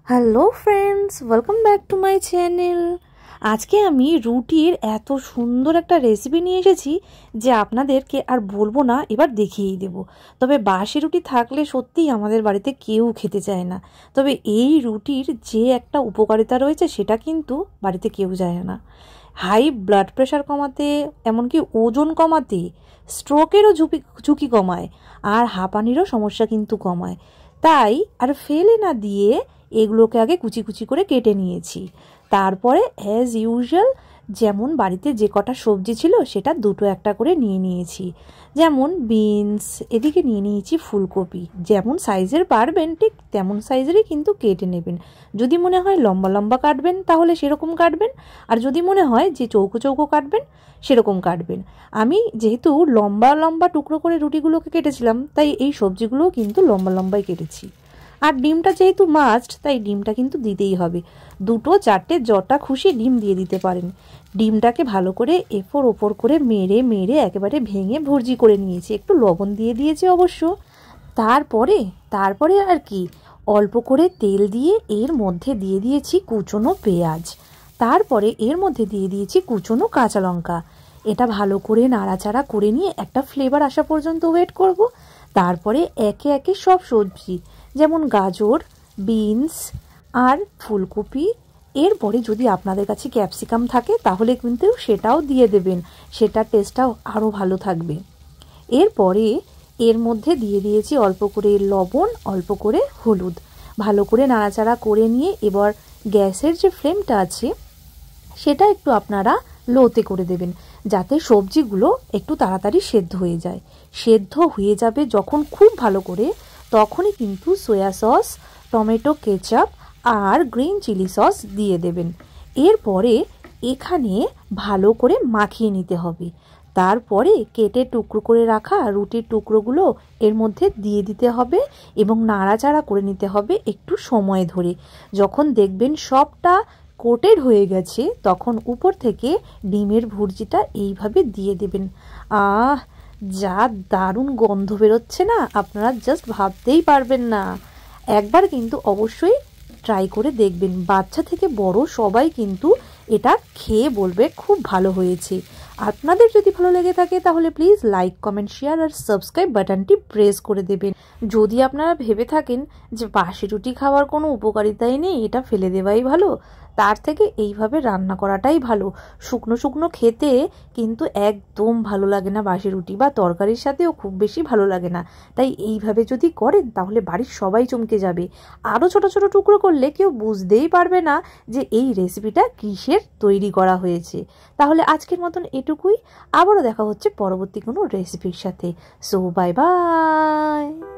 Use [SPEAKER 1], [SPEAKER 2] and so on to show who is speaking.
[SPEAKER 1] Hello friends, welcome back to my channel. আজকে আমি রুটির এত সুন্দর একটা রেসিপি নিয়ে এসেছি যে আপনাদেরকে আর বলবো না, এবার দেখিয়েই দেব। তবে বাসি রুটি থাকলে সত্যিই আমাদের বাড়িতে কেউ খেতে চায় না। তবে এই রুটির যে একটা উপকারিতা রয়েছে সেটা কিন্তু বাড়িতে কেউ যায় না। হাই ব্লাড প্রেশার কমাতে, এমনকি ওজন কমাতে, স্ট্রোকেরও ঝুঁকি কমায়, আর হাঁপানিরও সমস্যা কিন্তু কমায়। তাই আর ফেলে না দিয়ে এগুলোকে আগে কুচি কুচি করে কেটে নিয়েছি। তারপরে অ্যাজ ইউজুয়াল যেমন বাড়িতে যে কটা সবজি ছিল সেটা দুটো একটা করে নিয়ে নিয়েছি। যেমন বিনস, এদিকে নিয়ে নিয়েছি ফুলকপি। যেমন সাইজের পারবেন ঠিক তেমন সাইজেরই কিন্তু কেটে নেবেন। যদি মনে হয় লম্বা লম্বা কাটবেন তাহলে সেরকম কাটবেন, আর যদি মনে হয় যে চৌকো চৌকো কাটবেন সেরকম কাটবেন। আমি যেহেতু লম্বা লম্বা টুকরো করে রুটিগুলোকে কেটেছিলাম তাই এই সবজিগুলোও কিন্তু লম্বা লম্বাই কেটেছি। আর ডিমটা যেহেতু মাস্ট তাই ডিমটা কিন্তু দিতেই হবে। দুটো চারটে যটা খুশি ডিম দিয়ে দিতে পারেন। ডিমটাকে ভালো করে এপর ওপর করে মেরে মেরে একেবারে ভেঙে ভুর্জি করে নিয়েছি, একটু লবণ দিয়ে দিয়েছি অবশ্য। তারপরে আর কি অল্প করে তেল দিয়ে এর মধ্যে দিয়ে দিয়েছি কুচনো পেঁয়াজ। তারপরে এর মধ্যে দিয়ে দিয়েছি কুচনো কাঁচা লঙ্কা। এটা ভালো করে নাড়াচাড়া করে নিয়ে একটা ফ্লেভার আসা পর্যন্ত ওয়েট করব। তারপরে একে একে সব সবজি যেমন গাজর, বিনস আর ফুলকপি, এরপরে যদি আপনাদের কাছে ক্যাপসিকাম থাকে তাহলে কিন্তু সেটাও দিয়ে দেবেন, সেটার টেস্টটাও আরও ভালো থাকবে। এরপরে এর মধ্যে দিয়ে দিয়েছি অল্প করে লবণ, অল্প করে হলুদ। ভালো করে নাড়াচাড়া করে নিয়ে এবার গ্যাসের যে ফ্লেমটা আছে সেটা একটু আপনারা লোতে করে দেবেন, যাতে সবজিগুলো একটু তাড়াতাড়ি সেদ্ধ হয়ে যায়। সেদ্ধ হয়ে যাবে যখন খুব ভালো করে, তখনই কিন্তু সয়া সস, টমেটো কেচাপ আর গ্রিন চিলি সস দিয়ে দেবেন। এরপরে এখানে ভালো করে মাখিয়ে নিতে হবে। তারপরে কেটে টুকরো করে রাখা রুটির টুকরোগুলো এর মধ্যে দিয়ে দিতে হবে এবং নাড়াচাড়া করে নিতে হবে একটু সময় ধরে। যখন দেখবেন সবটা কোটেড হয়ে গেছে তখন উপর থেকে ডিমের ভুর্জিটা এইভাবে দিয়ে দেবেন। যা দারুণ গন্ধ বেরোচ্ছে না, আপনারা জাস্ট ভাবতেই পারবেন না। একবার কিন্তু অবশ্যই ট্রাই করে দেখবেন। বাচ্চা থেকে বড় সবাই কিন্তু এটা খেয়ে বলবে খুব ভালো হয়েছে। আপনাদের যদি ভালো লেগে থাকে তাহলে প্লিজ লাইক, কমেন্ট, শেয়ার আর সাবস্ক্রাইব বাটনটি প্রেস করে দেবেন। যদি আপনারা ভেবে থাকেন যে বাসি রুটি খাওয়ার কোনো উপকারিতাই নেই, এটা ফেলে দেওয়াই ভালো, তার থেকে এইভাবে রান্না করাটাই ভালো। শুকনো শুকনো খেতে কিন্তু একদম ভালো লাগে না বাসি রুটি, বা তরকারির সাথেও খুব বেশি ভালো লাগে না। তাই এইভাবে যদি করেন তাহলে বাড়ির সবাই চমকে যাবে। আরও ছোট ছোট টুকরো করলে কেউ বুঝতেই পারবে না যে এই রেসিপিটা কিসের তৈরি করা হয়েছে। তাহলে আজকের মতন এটুকুই। আবারও দেখা হচ্ছে পরবর্তী কোনো রেসিপির সাথে। So bye bye.